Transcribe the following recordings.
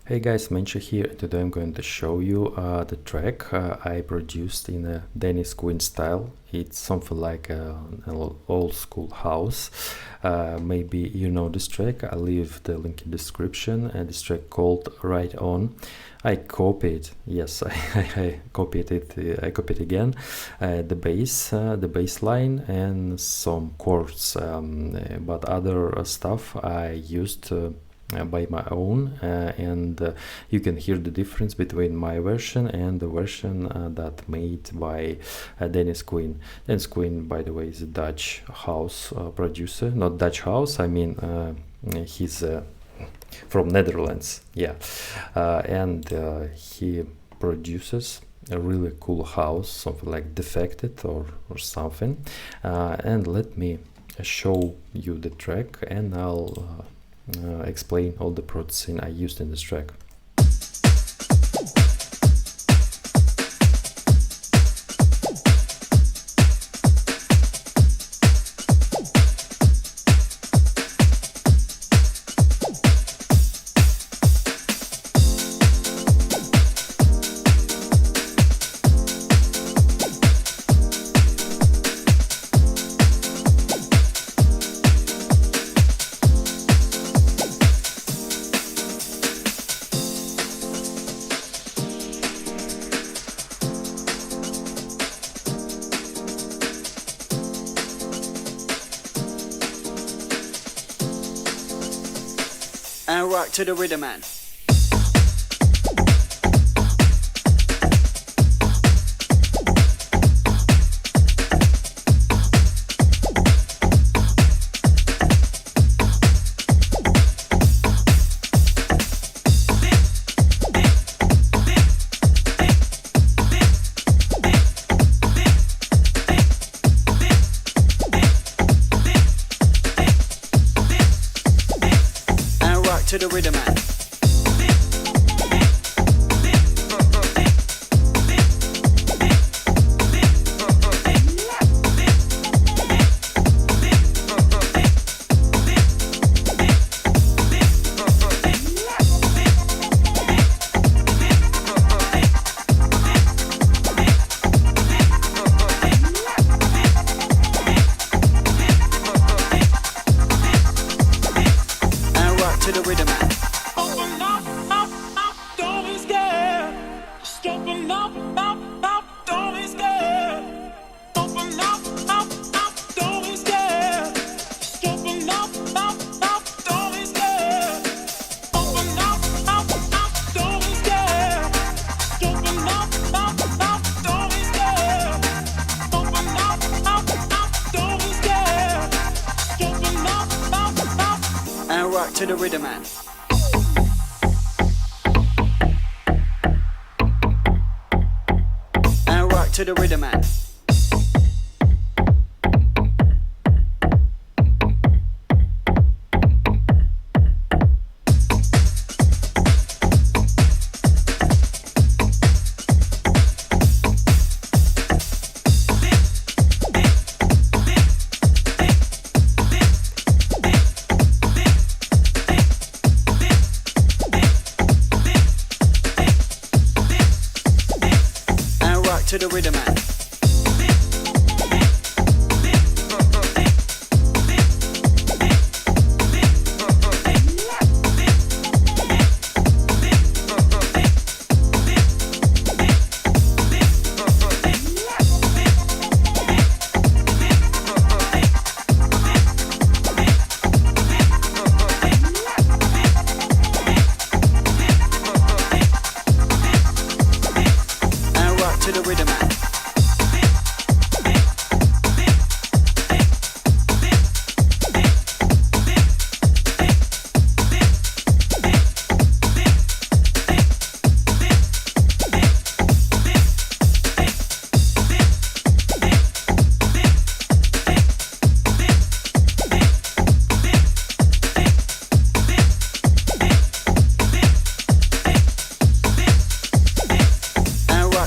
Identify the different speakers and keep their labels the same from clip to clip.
Speaker 1: Hey guys, Mencha here. Today I'm going to show you the track I produced in a Quin style. It's something like an old school house. Maybe you know this track. I'll leave the link in the description. And this track called Right On. I copied, yes, I copied it. I copied again the bass line and some chords, but other stuff I used. By my own, and you can hear the difference between my version and the version that made by Quin. Quin, by the way, is a Dutch house producer, not Dutch house, I mean he's from Netherlands, yeah, and he produces a really cool house, something like Defected or something, and let me show you the track and I'll explain all the processing I used in this track.
Speaker 2: And rock to the rhythm, man. To the rhythm, man. To the rhythm, man.
Speaker 3: Open up, don't be scared. Just open up, don't be scared. Open up, don't be scared. Just open up, don't be scared. Open up, don't be scared. Just open up, don't be scared. Open up, don't be scared. Just open up.
Speaker 2: And rock to the rhythm, man. And rock to the rhythm, man. To the rhythm, man. To the rhythm, man.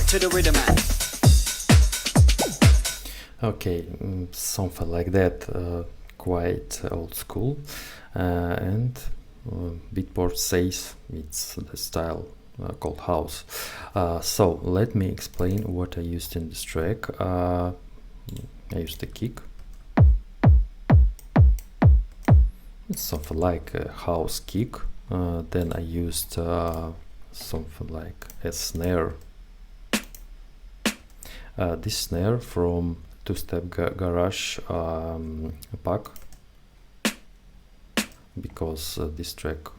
Speaker 2: To the rhythm, man.
Speaker 1: Okay, something like that, quite old school, and Beatport says it's the style called house. So let me explain what I used in this track. I used a kick. It's something like a house kick. Then I used something like a snare. This snare from two-step garage pack, because this track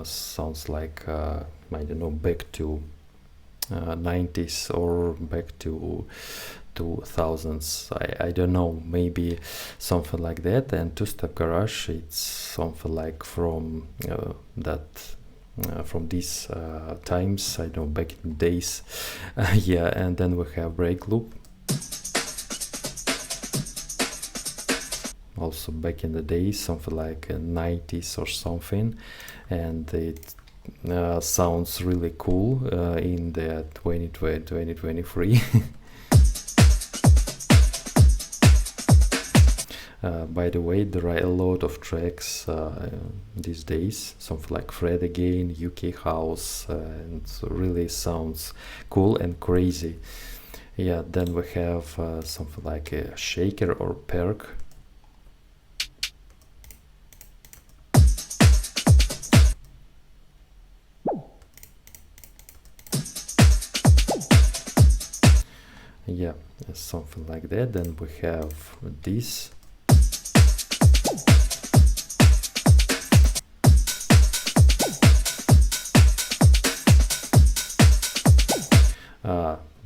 Speaker 1: sounds like I don't know, back to 90s or back to 2000s. I don't know, maybe something like that. And two-step garage, it's something like from from these times, I know, back in the days. Yeah, and then we have break loop, also back in the days, something like 90s or something, and it sounds really cool in the 2023. By the way, there are a lot of tracks these days, something like Fred Again, UK House, and it really sounds cool and crazy. Yeah, then we have something like a shaker or perk. Yeah, something like that. Then we have this.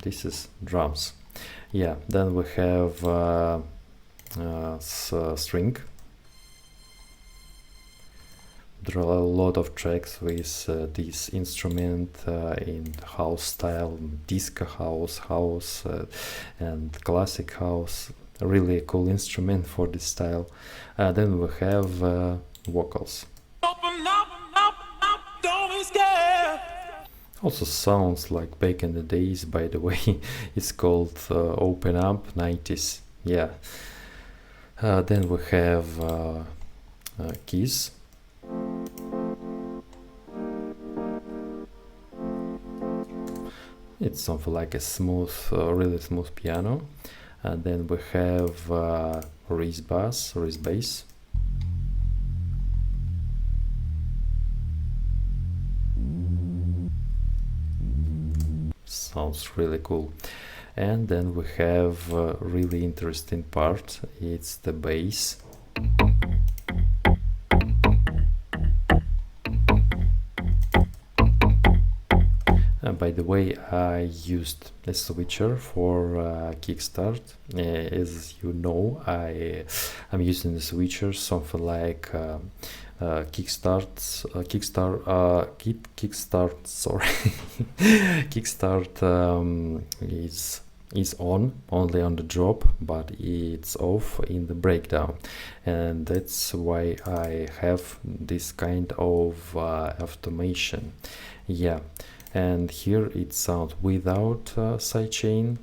Speaker 1: This is drums. Yeah, then we have string. There are a lot of tracks with this instrument in house style, disco house, and classic house. Really a cool instrument for this style. Then we have vocals.
Speaker 3: Open up, don't be scared.
Speaker 1: Also sounds like back in the days, by the way. It's called Open Up 90s. Yeah. Then we have keys. It's something like a smooth, really smooth piano. And then we have wrist bass. Sounds really cool. And then we have a really interesting part. It's the bass. By the way, I used a switcher for kickstart. As you know, I'm using the switcher, something like kickstart. Sorry, kickstart is on only on the drop, but it's off in the breakdown, and that's why I have this kind of automation. Yeah. And here it sounds without sidechain.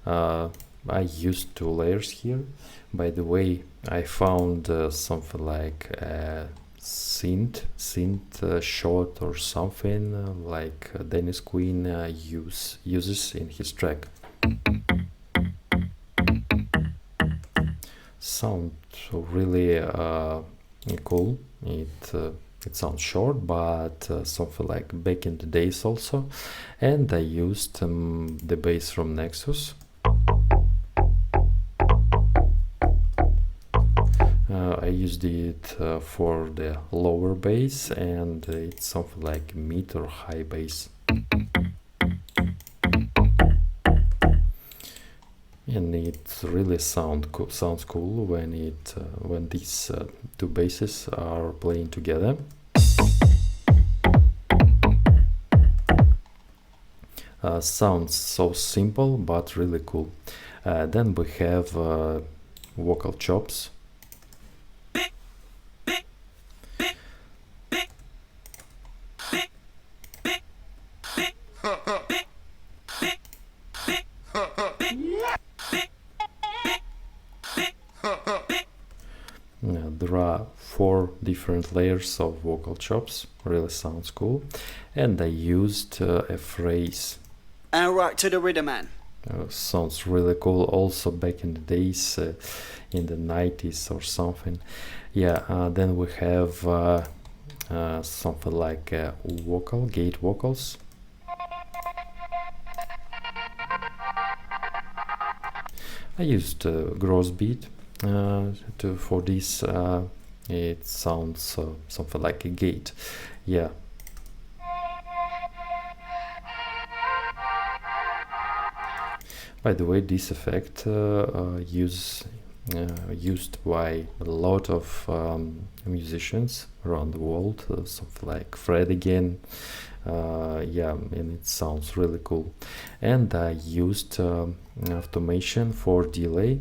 Speaker 1: I used 2 layers here. By the way, I found something like a synth shot or something like Dennis Quin uses in his track. Sound really cool. It sounds short, but something like back in the days also. And I used the bass from Nexus. I used it for the lower bass, and it's something like mid or high bass. And it really sounds cool when these 2 basses are playing together. Sounds so simple but really cool. Then we have vocal chops. There are 4 different layers of vocal chops. Really sounds cool. And I used a phrase.
Speaker 2: And rock to the rhythm, man.
Speaker 1: Sounds really cool. Also back in the days, in the 90s or something. Yeah, then we have something like gate vocals. I used gross beat for this. It sounds something like a gate. Yeah. By the way, this effect used by a lot of musicians around the world, something like Fred again. Yeah, and it sounds really cool. And I used automation for delay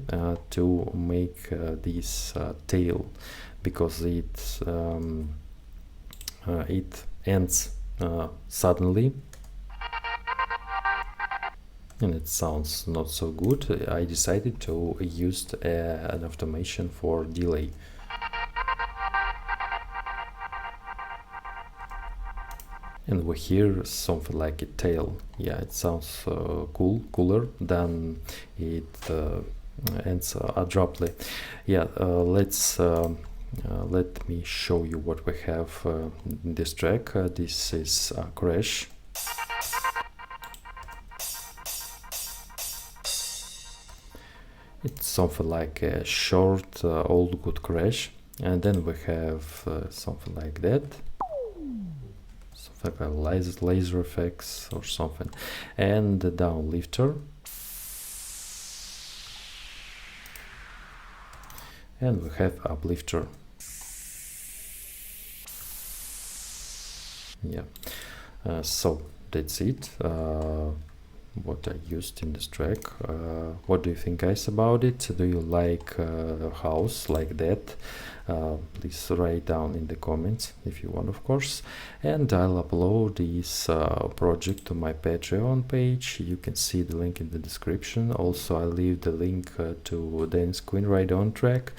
Speaker 1: to make this tail, because it ends suddenly and it sounds not so good. I decided to use an automation for delay. And we hear something like a tail. Yeah, it sounds cooler than it ends abruptly. Yeah, let me show you what we have in this track. This is Crash. It's something like a short, old good crash, and then we have something like that, something like laser effects or something, and the down lifter, and we have uplifter. Yeah, so that's it. What I used in this track. What do you think, guys, about it? Do you like house like that? Please write down in the comments if you want, of course. And I'll upload this project to my Patreon page. You can see the link in the description. Also, I'll leave the link to Dennis Quin Ride On track.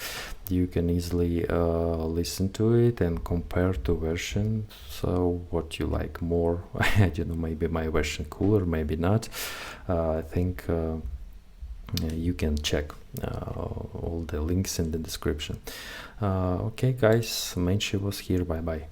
Speaker 1: You can easily listen to it and compare two versions. So what you like more? I don't know, maybe my version cooler, maybe not. I think you can check all the links in the description. Okay, guys, Menshi was here. Bye bye.